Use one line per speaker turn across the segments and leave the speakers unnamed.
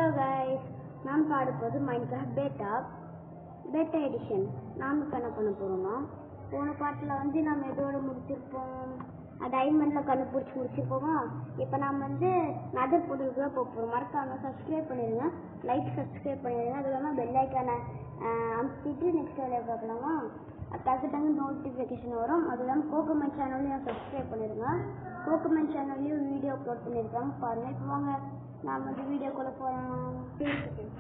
Hello guys, நான் பாடும்போது Minecraft பேட்டா edition நாம் என்ன பண்ண போறோம்னா, போன பாட்டில் வந்து நம்ம எதோட முடிச்சிருப்போம், டைமண்டில் கண்டுபிடிச்சி முடிச்சிருப்போமா. இப்போ நாம் வந்து நதர் பொருளுக்கு தான் போகிறோம். மறக்காம சப்ஸ்கிரைப் பண்ணிடுங்க, சப்ஸ்கிரைப் பண்ணிடுங்க. அது இல்லாமல் பெல் ஐக்கானை அமுத்திட்டு நெக்ஸ்ட் வேலையை பார்க்கலாமா. டக்கு நோட்டிஃபிகேஷன் வரும். அது இல்லாமல் கோகோமன் சேனல்லையும் சப்ஸ்கிரைப் பண்ணிடுங்க. கோகோமன் சேனல்லையும் வீடியோ அப்லோட் பண்ணியிருக்காங்க பாருங்கள். இப்போ வாங்க நான் வந்து வீடியோக்குள்ளே போகிறோம்.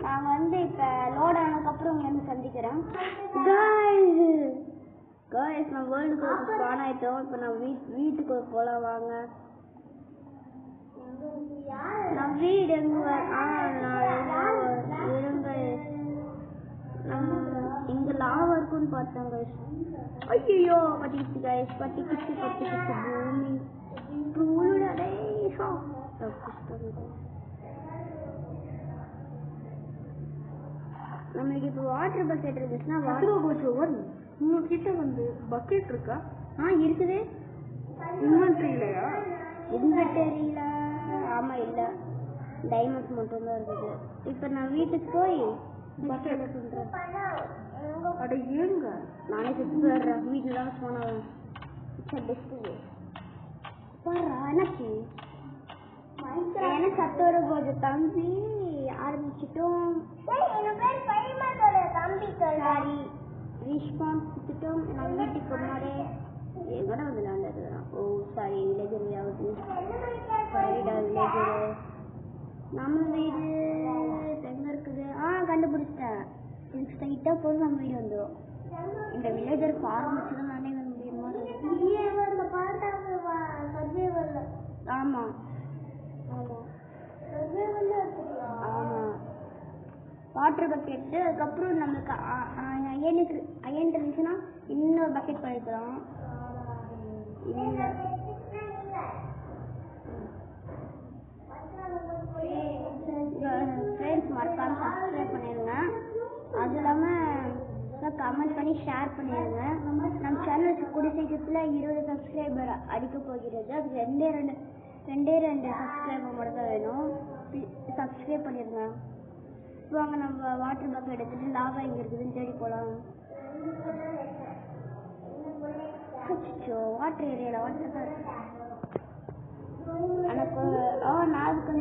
நாங்கள் வந்து இப்போ லோட் ஆனதுக்கப்புறம் உங்களை வந்து சந்திக்கிறேன். காய்ஸ் நான் வேர்ல்டுக்கு ஸ்பான் ஆகிட்டோம். இப்போ நான் வீட்டுக்கு போகலாம் வாங்க. நான் வீடு எங்கே இருங்க, இங்கே லாவா இருக்குன்னு பார்த்தேன் கைஸ். ஐயோ பட்டிக்கிச்சு கைஸ், பட்டிக்கிச்சு பூமி நம்மளுக்கு இப்போ வாட்டர் பக்கெட் இருந்துச்சுன்னா உங்ககிட்ட வந்து பக்கெட் இருக்கா? இருக்குது. இன்வென்டரியிலையா? இன்வென்டரியில ஆமாம் இல்லை, டைமண்ட்ஸ் மட்டும்தான் இருக்குது. இப்போ நான் வீட்டுக்கு போய் பக்கெட் சொல்கிறேன். அட ஏங்க நானே சுற்றி போயிடுறேன். வீட்டில் தான் போனேன். பெஸ்ட்டு என்னாச்சு? எனக்கு சத்தோட போது தம்பி ஆரம்பிச்சிட்டோம். சாரி ரீஸ்பான்ஸ் கொடுத்துட்டோம். நம்ம வீட்டுக்கு முன்னாடி எங்கடா வந்து விளாண்டுருக்கிறோம். ஓ சாரி வில்லேஜர் ஆகுது. சாரிடா வில்லேஜரு. நம்ம வீடு எங்கே இருக்குது? கண்டுபிடிச்சிட்டேன். இதுக்கு ஸ்ட்ரைட்டாக போய் நம்ம வீடு வந்துடும். இந்த வில்லேஜர் ஃபார்ம் வச்சு தான் நானே வந்து முடியுமா? ஆமாம் ஆமாம் வாட்டர் பக்கெட்டு. அதுக்கப்புறம் நம்மளுக்கு அயன் இருந்துச்சுன்னா இன்னொரு பக்கெட் பண்ணிக்கலாம். ஃப்ரெண்ட்ஸ் மறக்காம சப்ஸ்கிரைப் பண்ணிடுங்க. அது இல்லாமல் கமெண்ட் பண்ணி ஷேர் பண்ணிடுங்க. நம்ம சேனலுக்கு கூடிய சீக்கிரத்தில் 20 சப்ஸ்கிரைபர் அடிக்க போகிறது. அதுக்கு ரெண்டே ரெண்டு சப்ஸ்கிரைபர் மட்டும் தான் வேணும். சப்ஸ்கிரைப் பண்ணிடுங்க. வாங்க நம்ம வாட்டர் பக்கெட் எடுத்துகிட்டு லாவா எங்கே இருக்குதுன்னு தேடி போகலாம். வாட்டர் ஏரியாவில் வாட்டர் தான் எனக்கு நாளுக்கு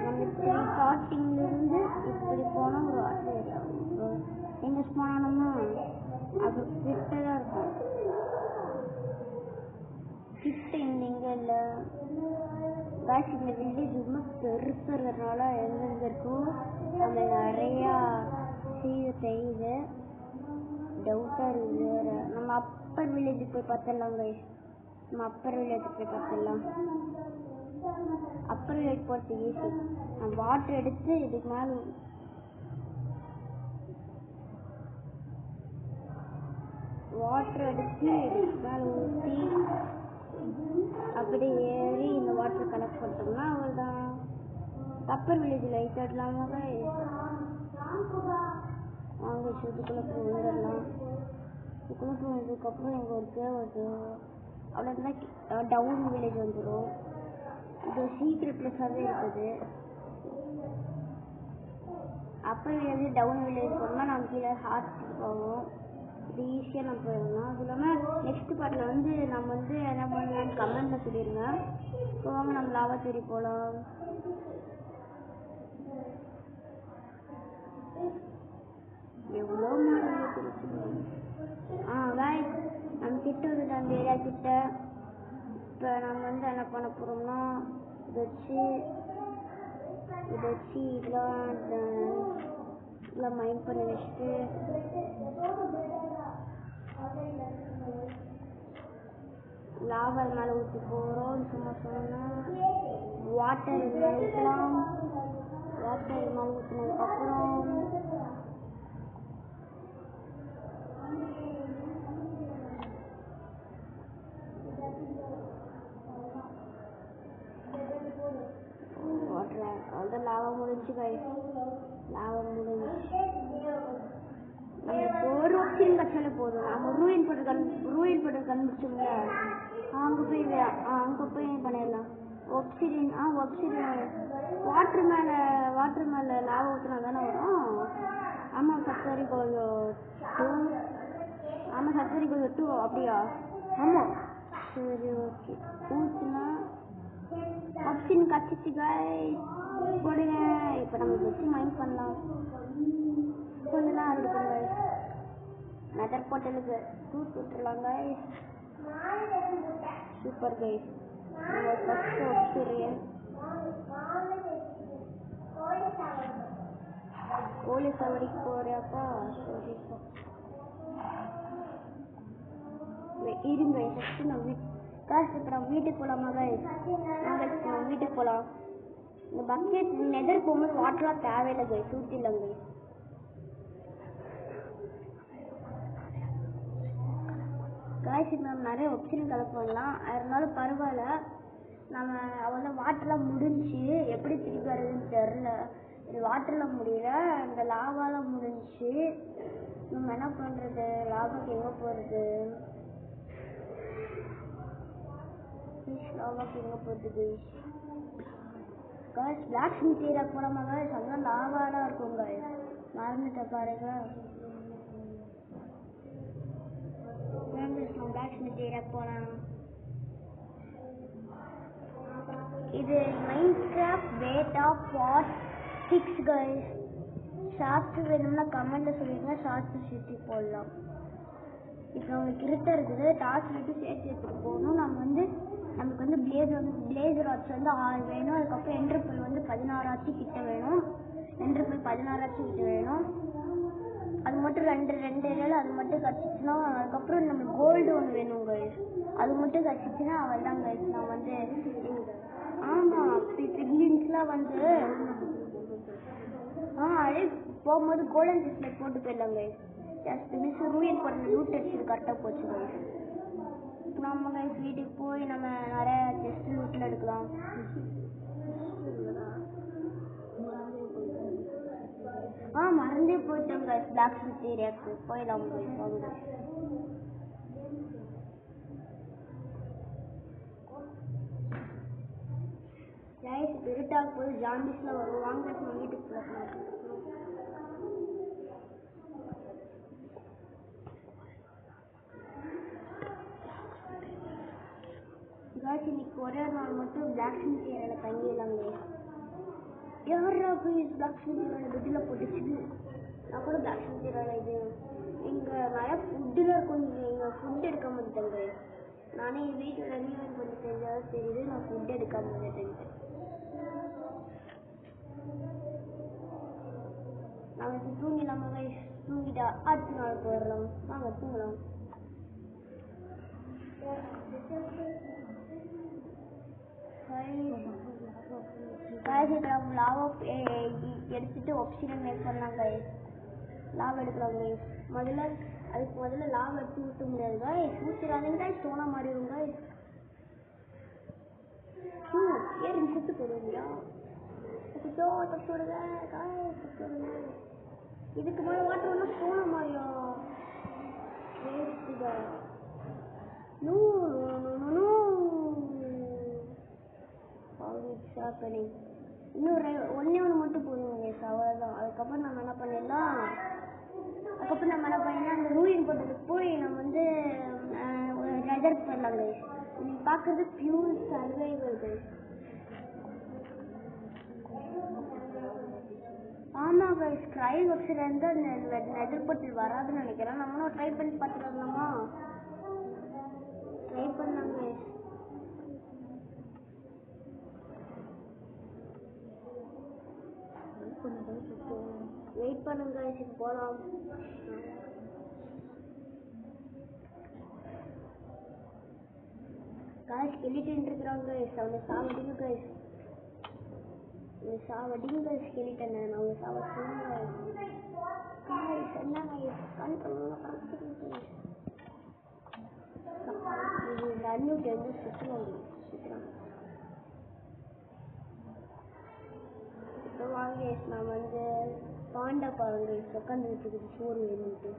நம்மளுக்கு ஸ்டார்டிங்லேருந்து இப்படி போனால் ஒரு வாட்டர் ஏரியா எங்கே போனாலும்னா அது கிட்ட தான் இருக்கும். கிட்ட இங்கே இல்லை காய்ச்சி. இந்த வில்லேஜ் ரொம்ப பெருசு இருக்கிறதுனால எங்கெங்கே இருக்கும் நம்ம நிறையா செய்யுது. டவுட்டாக இருக்குது வேறு. நம்ம அப்பர் வில்லேஜுக்கு போய் பார்த்துடலாம் கைஸ். நம்ம அப்பர் வில்லேஜுக்கு போய் பார்த்துடலாம். அப்பர் வில்லேஜ் போகிறது ஈஸி. நம்ம வாட்டர் எடுத்து இதுக்கு மேலே ஊற்றி அப்படி ஏறி இந்த வாட்டர் கலெக்ட் பண்ணிட்டோம்னா அவ்வளோதான். அப்பர் வில்லேஜில் லைட்டாக வாங்க இதுக்குள்ளே போய் வந்துடலாம். இதுக்குள்ளே போய் வந்ததுக்கப்புறம் எங்கள் ஒரு கேவ் வருது. அவ்வளோதான் டவுன் வில்லேஜ் வந்துடும். இது சீக்ரெட் பிளேஸாகவே இருக்குது. அப்பர் வில்லேஜ் டவுன் வில்லேஜ் போனோம்னா நம்ம கீழே ஹாஸ்பிட்டல் போவோம். இது ஈஸியாக நம்ம போயிடலாம். அது இல்லாமல் நெக்ஸ்ட் பார்ட்டில் வந்து நம்ம வந்து என்ன பண்ணலான்னு கமெண்ட்டில் சொல்லிடுங்க. போவாங்க நம்ம லாவா தேடி போகலாம். எவ்வளோ காய்ஸ் நம்ம கிட்ட வந்துட்டு அந்த ஏரியா கிட்ட. இப்போ நம்ம வந்து என்ன பண்ண போகிறோம்னா இதை வச்சு இதெல்லாம் மைண்ட் பண்ணி வச்சுட்டு லாவா மேலே ஊற்றி போகிறோம். சும்மா சொன்னால் வாட்டர் மேலே ஊற்றலாம். வாட்டர் மேலே ஊற்றினதுக்கப்புறம் வாட்டர் அவ்வளோதான். லாவா முடிஞ்சு கைஸ், லாவா முடிஞ்சு. நம்ம ஒரு ஆப்ஷன் கட்டாலே போதும். நம்ம ரூயின் போட்டு கண்டுபிடிச்சோம்ல, அங்கே போய் பண்ணிடலாம். ஒப்சிடியன் வாட்டர் வாட்டர் மேலே லாவா ஊற்றினா தானே வரும். ஆமாம் சப்தரி கோல் 2. ஆமாம் சப்தரி கோல் 2 அப்படியா? ஆமாம். சரி ஓகே. ஊற்றுனா ஆப்ஷன் கச்சிச்சு காய்ஸ். போடுங்க. இப்போ நம்ம வச்சு மைண்ட் பண்ணலாம். கொஞ்சம் தான் இருக்கும் காய்ஸ். நெதர் போர்ட்டலுக்கு டூத் விட்டுடலாம் காய்ஸ். Super guys. நம்ம ஃபர்ஸ்ட் ஆப்ஷன் போலீஸ் அவருக்கு போறப்பா. சரிப்பா இருங்க. ஃபர்ஸ்ட் நம்ம காசு இப்போ நம்ம வீட்டுக்கு போகலாமா கைஸ்? நம்ம வீட்டுக்கு போகலாம். இந்த பக்கெட் நெதர் போகும்போது வாட்டர்லாம் தேவையில்லை கைஸ். ஊற்றிடலாம் கைஸ். காய்ச்சி நம்ம நிறைய ஆப்ஷன் கலெக்ட் பண்ணலாம். இருந்தாலும் பரவாயில்ல. நம்ம அவ்வளோ வாட்டர்லாம் முடிஞ்சு எப்படி திருப்பி வருதுன்னு தெரில. இது வாட்டரில் முடியல, இந்த லாவாலாம் முடிஞ்சு. நம்ம என்ன பண்ணுறது? லாவாக்கு எங்கே போகிறது? லாவாக்கு எங்கே போகிறது காய்ஸ்? பிளாக் ஸ்மித் ஏரியா போகலாமா காய்ஸ்? அங்கே லாவாலாம் இருக்கும் காய்ஸ். மறந்துட்ட பாருங்க. பிளாக் ஸ்மித் ஏரியா போகலாம். இது மைன்கிராஃப்ட் பேட்டா பார்ட் 6 கைஸ். ஷார்ட்ஸ் வேணும்னா கமெண்ட்ல சொல்லிடுங்க. ஷார்ட்ஸ் சுற்றி போடலாம். இப்போ நம்மளுக்கு இருட்ட இருக்குது. டார்ச் விட்டு சேர்த்து எடுத்துகிட்டு போகணும். நமக்கு வந்து பிளேசர் ஆச்சு வந்து 6 வேணும். அதுக்கப்புறம் என்ட்ரபிள் வந்து 16 ஆச்சு கிட்ட வேணும். என்ட்ரபிள் 16 ஆச்சு கிட்ட வேணும். அது மட்டும் ரெண்டு ஏரியாவில் அது மட்டும் கிடச்சிச்சுன்னா, அதுக்கப்புறம் நம்ம கோல்டு ஒன்று வேணும் கைஸ். அது மட்டும் கிடச்சிச்சுன்னா அவள் தான் கைஸ். நான் வந்து ஆமாம் பிக்லின்ஸ்லாம் வந்து அப்படியே போகும்போது கோல்டன் செஸ்டில் போட்டு போயிடலாம் கைஸ். ஜஸ்ட் மிஸ் ரூயன் போடுற லூட் அடிச்சது கரெக்டாக போச்சு கைஸ். நம்ம கைஸ் வீட்டுக்கு போய் நம்ம நிறைய செஸ்ட் லூட்டில் எடுக்கலாம். மறந்தே போயிட்டோம் கைஸ். பிளாக் ஸ்மித் ஏரியாவுக்கு போயிடலாம் கைஸ். வாங்க கைஸ். இருட்டாக போது ஜாம்பிஸ்லாம் வரும். வாங்க நம்ம வீட்டுக்கு போகலாம். கைஸ் இன்னைக்கு ஒரே நாள் மட்டும் பிளாக் ஸ்மித் ஏரியாவில் தங்கிடலாம் கைஸ். யாரா போய் பிளாக் ஸ்மித் ஏரியாவில் பெட்டில் போட்டுச்சு? நான் கூட பிளாக் ஸ்மித் ஏரியாவில் இது இங்கே நிறையா ஃபுட்டில் கொஞ்சம் இங்கே ஃபுட் எடுக்க மாட்டேங்க. நானே வீட்டில் ரெனியூவல் பண்ணி செஞ்சாலும் தெரியுது. நான் ஃபுட் எடுக்காம வந்துட்டேன்ட்டு. நாங்கள் இப்போ தூங்கிடலாமா கைஸ்? தூங்கிட்டா அடுத்த நாள் போயிடலாம். வாங்க தூங்கலாம். நம்ம லாவா எடுத்துட்டு ஆப்ஷனை மேக் பண்ணலாம் கைஸ். லாவா எடுக்கலாம் கைஸ். அதுக்கு முதல்ல லாவா எடுத்து ஊற்ற முடியாது கைஸ். ஊற்றிடாதீங்க கைஸ். ஸ்டோனா மாறிடும் கைஸ். ஏறி சுட்டு போடுவீங்களா? தப்போடுங்க கைஸ். தப்போடுங்க. இதுக்கு மேலே வாட்டர் ஒன்றா ஸ்டோனா மாறிடும். இன்னும் ஒன்னே ஒன்று மட்டும் போடுவோங்க கைஸ். அவ்வளோதான். அதுக்கப்புறம் நம்ம என்ன பண்ணிடலாம்? அந்த ரூயின் போட்டதுக்கு போய் நம்ம வந்து நெதர் பண்ணலாம் கைஸ். நீங்க பார்க்குறது பியூர் சர்வைவல் கைஸ். ஆமாம் கைஸ். ட்ரையல் வெப்சைட்ல இருந்து அந்த நெதர் போர்ட்டல் வராதுன்னு நினைக்கிறேன். நம்மளும் ட்ரை பண்ணி பார்த்துட்டு வரலாமா? ட்ரை பண்ணலாம் கைஸ். வெயிட் பண்ணுங்க கைஸ். போகலாம். கைஸ் ஸ்கெலிட்டன் இருக்கிறாங்க கைஸ். அவங்க சாவடிங்க கைஸ். சாவடிங்க கைஸ். ஸ்கெலிட்டன் அவங்க சாவடிங்க கைஸ். என்ன கைஸ் கண்ட்ரோல் பண்ணுங்க. இந்த அன்னியூட்டி வந்து சுற்றுவாங்க. இப்போ வாங்க நான் வந்து பாண்டா பாருங்க உட்காந்து வச்சுக்கிட்டு சோறு வேணும்ட்டு.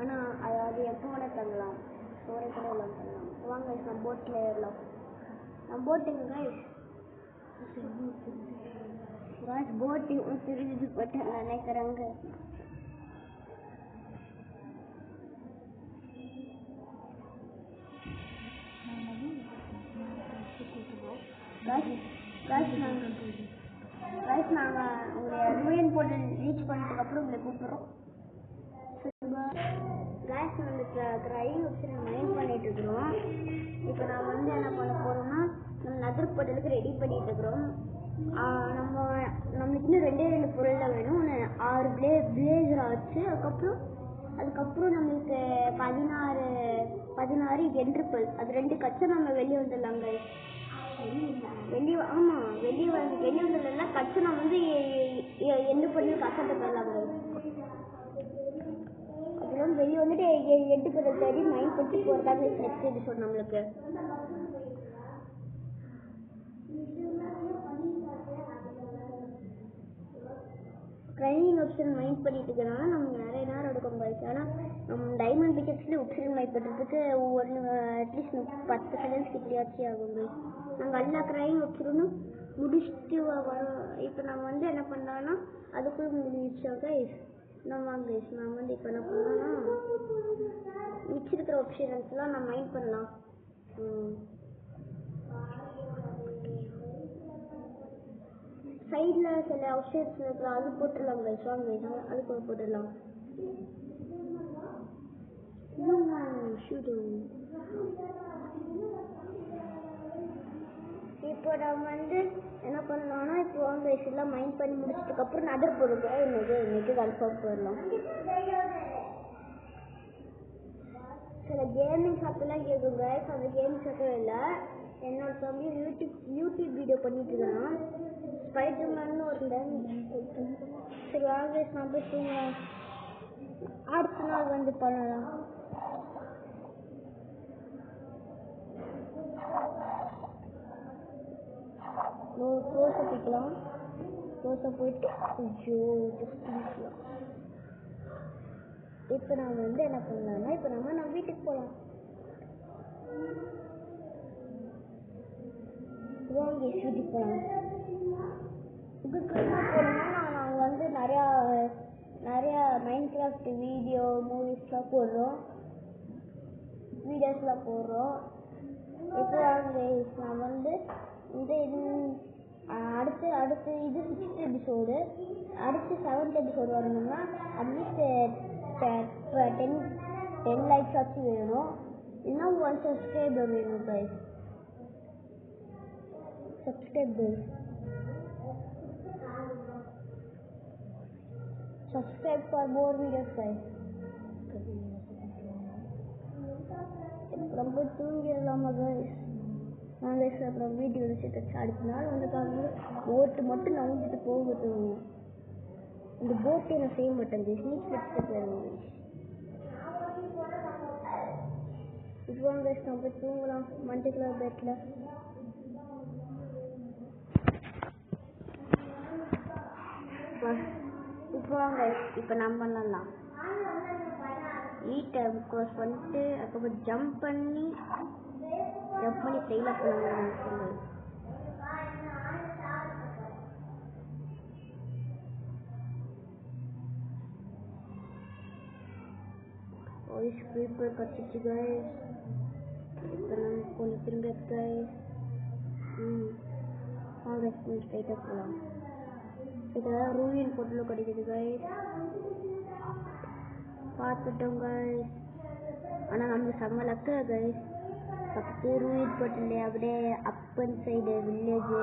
ஆனால் அது எப்போ வேணால் தங்கலாம். சோறை கூட எல்லாம் பண்ணலாம். வாங்க நம்ம போட்டில் ஏறலாம். நம்ம போட்டுங்க கைஸ். காய்ஸ் போட்டியும் திருடி போட்டு நினைக்கிறாங்க. நாங்கள் உங்களுடைய ரூயின் போட்டு ரீச் பண்ணதுக்கு அப்புறம் உங்களை கூப்பிடுறோம். கேஸ் வந்து க்ரைங் ஆப்ஷன் மைண்ட் பண்ணிட்டு இருக்கிறோம். இப்போ நான் வந்து என்ன பண்ண போறோம்னா நம்ம நதர் போட்டலுக்கு ரெடி பண்ணிட்டு இருக்கிறோம். நம்மளுக்கு இன்னும் 2 பொருள் தான் வேணும். 6 பிளேசர் ஆச்சு. அதுக்கப்புறம் நம்மளுக்கு 16 என்ட்ரிபிள் அது 2 கச்சை நம்ம வெளியே வந்துடலாங்க. வெளியே வந்துடலாம். கச்சை நம்ம வந்து எண்டு பண்ணி கசட்டு போயிடலாங்க. அதெல்லாம் வெளியே வந்துட்டு 8 பொருள் தேடி மைண்ட் பண்ணி போகிறதாங்க நெக்ஸ்ட் எபிசோட் நம்மளுக்கு. ட்ரைனிங் ஆப்ஷன் மைண்ட் பண்ணிட்டு இருக்கனால நமக்கு நிறைய நேரம் எடுக்கும் பாய்ஸ். ஆனால் நம்ம டைமண்ட் பிக்கெட்ஸ்லேயே ஆப்ஷன் மைண்ட் பண்ணுறதுக்கு அட்லீஸ்ட் 10 செகண்ட்ஸ் கிட்டேயாச்சு ஆகும் பாய்ஸ். நாங்கள் எல்லா ட்ரைனிங் ஆப்ஷனும் முடிச்சுட்டு வரோம். இப்போ நம்ம வந்து என்ன பண்ணலான்னா அதுக்குள்ளே முடிச்சோம் கைஸ். நான் வந்து இப்போ என்ன பண்ணோன்னா மிச்சிருக்கிற ஆப்ஷன்ஸ்லாம் நான் மைண்ட் பண்ணலாம். சைடில் சில ஆப்ஷன்ஸ் இருக்கலாம், அது போட்டுடலாம் கைஸ். வாங்க அதுக்கு போட்டுடலாம். இப்போ நம்ம வந்து என்ன பண்ணலாம்னா இப்போ வந்து எல்லாம் மைண்ட் பண்ணி முடிச்சதுக்கப்புறம் நதர் பொருள் இன்னைக்கு கன்ஃபார்ம் போயிடலாம். சில கேமிங் ஷாப்லாம் கேட்குங்க. அந்த கேமிங் ஷாப்பே இல்லை. என்னோட தம்பி யூடியூப் வீடியோ பண்ணிட்டு இருக்கான். ஸ்பைடர்மேன் ஒரு சரி வாங்க நான் போய் தூங்கலாம். அடுத்த நாள் வந்து பண்ணலாம். க்ளோஸை போய்க்கலாம். க்ளோஸை போயிட்டு இப்போ நான் வந்து என்ன பண்ணலாம்னா இப்போ நம்ம வீட்டுக்கு போகலாம். வாங்க வீட்டுக்கு போகலாம். இதுக்கு என்ன போகிறோம்னா நாங்கள் வந்து நிறையா மைண்ட் கிராஃப்ட் மூவிஸ்லாம் போடுறோம். இப்போ வாங்க நான் வந்து அடுத்து இது 6th எபிசோடு. அடுத்து 7th எபிசோடு வரணும்னா அட்லீஸ்ட் 10 லைக்ஸ் ஆச்சு வேணும். இன்னும் 1 சப்ஸ்கிரைபர் வேணும் guys. Subscribe for more videos guys. ரொம்ப தூங்கிடலாமா கைஸ்? நான் கைஸ் அப்புறம் வீடியோ வச்சுட்டு அடுத்த நாள் வந்து பாருங்க போட்டு மட்டும் நவுந்துட்டு போகுது. இந்த போட்டை நான் செய்ய மாட்டேன் கைஸ். இப்போ கைஸ் நம்ம தூங்கலாம் மஞ்சள் பெட்டில். இப்போ நம்ம பண்ணலாம். வீட்டை கோர்ஸ் பண்ணிட்டு அப்போ ஜம்ப் பண்ணி ப்ளேயில் பண்ணலாம். வாய்ஸ் பேப்பர் கட்டிச்சு கைஸ். இப்போ நம்ம கொஞ்சம் திரும்ப கைஸ். வாங்க கொஞ்சம் ஸ்ட்ரைட்டாக போகலாம். இதெல்லாம் ரூயின் பொருள் கிடைக்குது கைஸ். பார்த்துட்டோம் கைஸ். ஆனால் நம்ம செம்ம லக்கு கைஸ். பக்கத்து ரூயின் பொருள் அப்படியே அப்பன் சைடு வில்லேஜ்.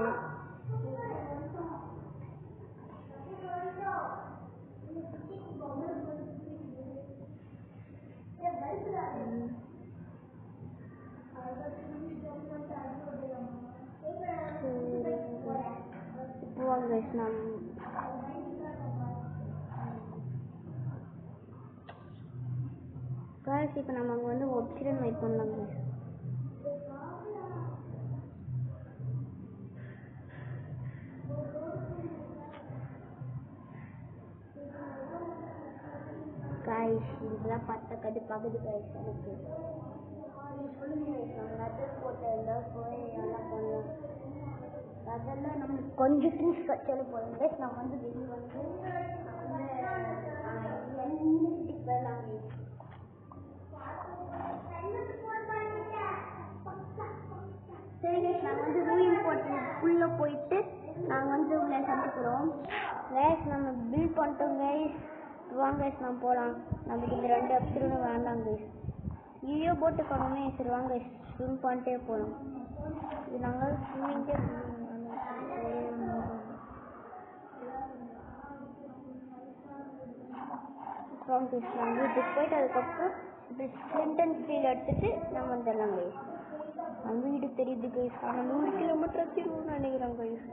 இப்போ வாங்க கைஸ் இப்போ நம்ம அங்கே வந்து ஆப்ஷன் வெயிட் பண்ணலாம் கைஸ். இதெல்லாம் பார்த்தா கடுப்பாகுது கைஸ் எனக்கு. சொல்லுங்க நட்டு போட்டு எல்லாம் போய் எல்லாம் பண்ணலாம். அதெல்லாம் நம்மளுக்கு கொஞ்சம் திங்ஸ் வச்சாலும் போதும் கைஸ். நான் வந்து வெளியே வந்து போயிடலாம் கைஸ். சரி கைஸ், நாங்கள் வந்து ரூயிங் போட்டுக்குள்ளே போயிட்டு நாங்கள் வந்து உள்ள சமைக்கிறோம் கைஸ். நம்ம பில் பண்ணிட்டோம் கைஸ். வாங்க கைஸ், நம்ம போகலாம். நம்மளுக்கு இந்த 2 எபிசோடு வேண்டாம் கைஸ். ஐயோ போட்டு காணுமே. சரி வாங்க கைஸ், ஸ்விம் பண்ணிட்டே போகலாம். இது நாங்கள் ஸ்விம்மிங்கே வாங்க கைஸ். நாங்கள் வீட்டுக்கு போயிட்டு அதுக்கப்புறம் இப்படி ஸ்லிண்டன் ஸ்டீல் எடுத்துட்டு நம்ம வந்துடலாம் கைஸ். நம்ம வீடு தெரியுது கைஸ், ஆனால் 100 கிலோமீட்டர் திரும்பணும்னு நினைக்கிறேன் கைஸ்.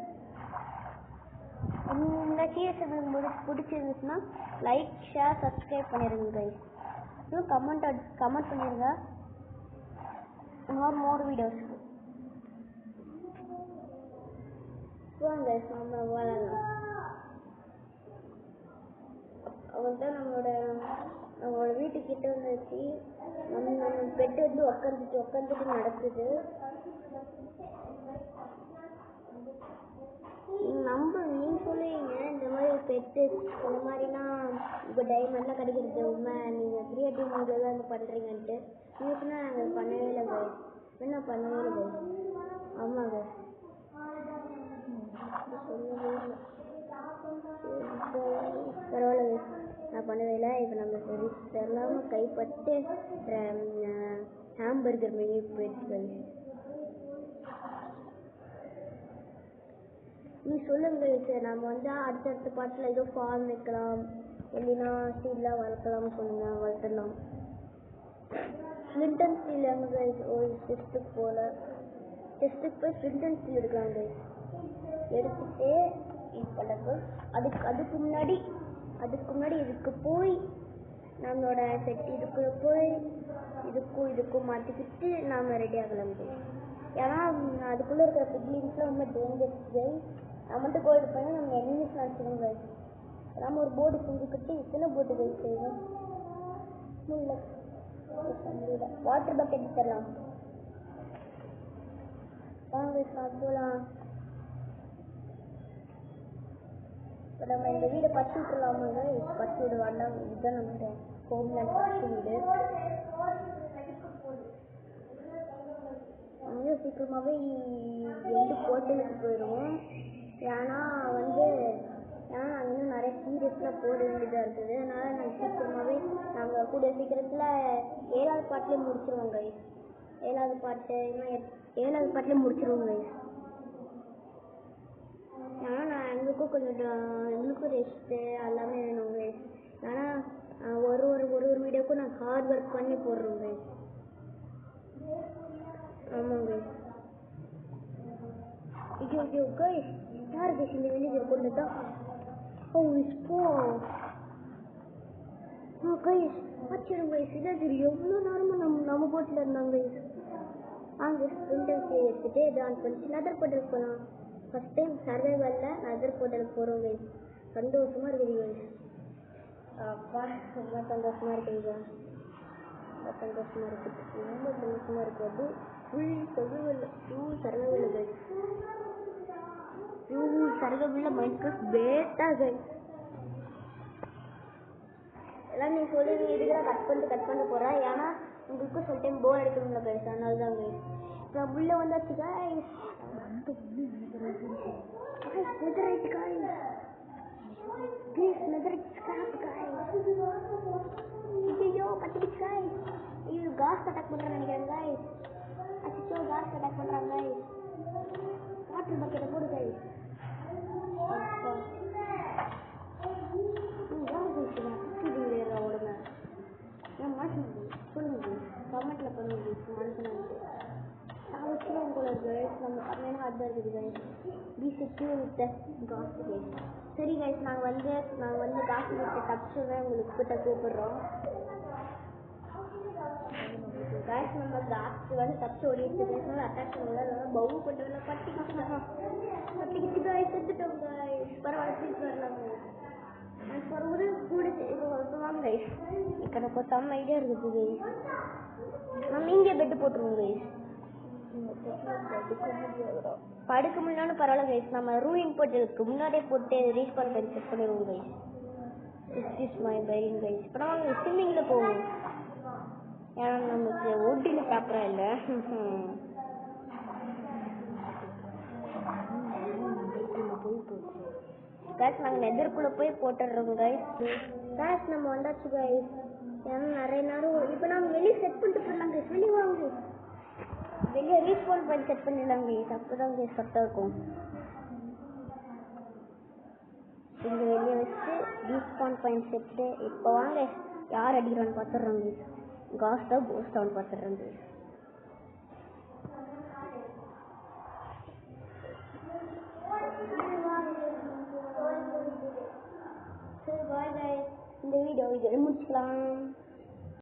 இந்த சீரியஸ் உங்களுக்கு பிடிச்சிருந்துச்சுன்னா லைக், ஷேர், சப்ஸ்கிரைப் பண்ணிடுங்க கைஸ். இன்னும் கமெண்ட் பண்ணிடுங்க மோர் வீடியோஸ்க்கு. வாங்க கைஸ், நம்ம வாழலாம். அவங்கள்தான் நம்மளோட வீட்டுக்கிட்ட வந்துச்சு. நம்ம பெட்டு வந்து உட்காந்துட்டு நடக்குது. நீங்க சொல்லுவீங்க இந்த மாதிரி பெட்டு இந்த மாதிரினா இப்போ டைமண்ட்லாம் கிடைக்கிறது உண்மை, நீங்கள் கிரியேட்டிவ் வீடியோலாம் வந்து பண்ணுறீங்கன்ட்டு. நீங்கள் சொன்னால் நாங்கள் பண்ணவே இல்லை கைஸ். என்ன பண்ணவே இல்லை கைஸ். ஆமாம் கைஸ், சொல்லவே இல்லை. பரவாயில்ல கைஸ், நான் பண்ணவே இல்லை. இப்போ நம்ம ரிஸ்க் இல்லாமல் கைப்பட்டு ஹாம்பர்கர் மெனு போயிடுச்சு கைஸ். நீ சொல்லுங்க சார், நம்ம வந்து அடுத்தடுத்த பாட்டில் ஏதோ ஃபார்ம் வைக்கலாம், இல்லைன்னா ஸ்டீல்லாம் வளர்க்கலாம்னு சொன்னீங்க. வளர்த்துடலாம். ஸ்லிண்டன் ஸ்டீல் எங்கே கைஸ்? ஒரு டெஸ்ட்டுக்கு போய் ஸ்லிண்டன் ஸ்டீல் எடுக்கலாம் கைஸ். எடுத்துட்டு இது அதுக்கு முன்னாடி இதுக்கு போய் நம்மளோட செட் இதுக்குள்ள போய் இதுக்கும் மாற்றிக்கிட்டு நாம் ரெடி ஆகலாம் கைஸ். ஏன்னா அதுக்குள்ளே இருக்கிற பிக்லிங்ஸ்லாம் ரொம்ப டேஞ்சர்ஸ் கைஸ். நான் மட்டும் கோல்டு பண்ணி நம்ம எனிமீஸ் நினச்சிக்கோங்க கைஸ். நம்ம ஒரு போர்டு செஞ்சுக்கிட்டு இத்தனை போட்டு கைஸ் செய்வோம். வாட்டர் பக்கெட் தரலாம். வாங்க கைஸ், போகலாம். இப்போ நம்ம இந்த வீடை பற்றி விட்டுலாமா கைஸ்? பற்றி விட வேண்டாம். இதுதான் நம்மளோட ஹோம்லேண்ட் பற்றி வீடு. நம்ம சீக்கிரமாகவே எண்டு போர்ட்டலுக்கு போயிடுவோம். ஏன்னா நாங்கள் இன்னும் நிறைய சீரியஸ்லாம் போட வேண்டியதாக இருக்குது. அதனால் நாங்கள் சீக்கிரமாகவே நாங்கள் கூடிய சீக்கிரத்தில் 7வது பாட்டிலே முடிச்சிருவோம் கைஸ். 7வது பாட்டிலே முடிச்சிருவோம் கைஸ். ஏன்னா எங்களுக்கும் ரெஸ்ட்டு எல்லாமே வேணும் கைஸ். ஏன்னா ஒரு வீடியோக்கும் நாங்கள் ஹார்ட் ஒர்க் பண்ணி போடுறோம் கைஸ். ஆமாம் கைஸ். ஐயோ கைஸ், யார் கைஸ் இந்த வெளியே கொண்டு தான்? கைஸ் ஆச்சரியம் கைஸ். இதாவது எவ்வளோ நேரமாக நம்ம போட்டில் இருந்தாங்க கைஸ். அங்கே ஸ்பிரிண்டர்ஸ் எடுத்துகிட்டு இது ஆன் பண்ணிச்சு நதர் போர்ட்டலுக்கு போகலாம். ஃபஸ்ட் டைம் சர்வைவலில் நதர் போர்ட்டலுக்கு போகிறோம் கைஸ். சந்தோஷமாக இருக்குது கைஸ். அப்பா ரொம்ப சந்தோஷமாக இருக்குது. ரொம்ப சந்தோஷமாக இருக்குது. அது ஃபுல் சர்வைவல் கைஸ். சர்வைவலில் மைன்கிராஃப்ட் பேட்டா கைஸ். எல்லாம் நீங்கள் சொல்லுவீங்க இதுக்கெல்லாம் கட் பண்ணிட்டு போகிறேன். ஏன்னா உங்களுக்கும் சில டைம் போர் அடிக்கணும்ல கைஸ். அதனால தான் கைஸ். இப்போ உள்ளே வந்தாச்சு guys. Netherite guys. Please netherite scrap guys. ஐயோ கட்டிடுச்சு கைஸ். ஐயோ காஸ் அட்டாக் பண்ணுறேன்னு நினைக்கிறேன் கைஸ். அச்சோ காஸ் அட்டாக் பண்ணுறாங்க கைஸ். வாட்டர் பக்கெட்டை போடு கைஸ். ஓடுங்க. நான் மனுஷன் சொல்லுங்க கமெண்ட்டில் பண்ணுங்க மனுஷன் வச்சுருவோம் போல கைஸ். நம்ம கம்மியான அதுதான் இருக்குது கைஸ். B6 வித்த காசு கைஸ். சரி கைஸ், நாங்கள் வந்து காசு வித்த தப்பிச்சுதான் உங்களுக்கு கிட்ட கூப்பிடுறோம் கைஸ். நம்ம காசு வந்து தப்பிச்சு ஓடிட்டு கைஸ். அட்டாக் பண்ணலாம் பவு பண்ணுறதுல பட்டிக்கிச்சு கைஸ். எடுத்துட்டோம் கைஸ். பரவாயில்ல திருப்பி வரலாம் கைஸ். ஒரு கூட இப்போ வாங்க கைஸ். இப்போ எனக்கு ஒரு செம்ம ஐடியா இருக்குது கைஸ். நம்ம இங்கே பெட்டு போட்டுருவோம் கைஸ். பெட்டுக்கு முடியாதுடா. படுக்க முடியலன்னு பரவாயில்ல கைஸ், நம்ம ரூயிங் போட்டதுக்கு முன்னாடியே போட்டு ரீஸ்பான் பண்ணி செட் பண்ணிடுவோம் guys. This is my prying guys. இப்போ நம்ம ஸ்விம்மிங்கில் போவோம், ஏன்னா நமக்கு ஒட்டின ப்ராப்பராக இல்லை. கைஸ் நாங்கள் நெதருக்குள்ளே போய் போட்டுடுறோம் கைஸ். கைஸ் நம்ம வந்தாச்சு கைஸ். ஏன்னா நிறைய நேரம் இப்போ நம்ம வெளியே செட் பண்ணிட்டு போடலாம் கைஸ். வெளியே வாங்க, வெளியே ரீஸ்பான் பண்ணி செட் பண்ணிடலாம் கைஸ். அப்போ தான் கைஸ் கரெக்டாக இருக்கும். இங்கே வெளியே வச்சு ரீஸ்பான் பாயிண்ட் செட்டு. இப்போ வாங்க யார் அடிக்கிறான்னு பார்த்துடுறாங்க கைஸ். காஸ்டா கோஸ்டான்னு பார்த்துடுறாங்க கைஸ். சரி பாய் கைஸ், இந்த வீடியோ முடிச்சுக்கலாம்.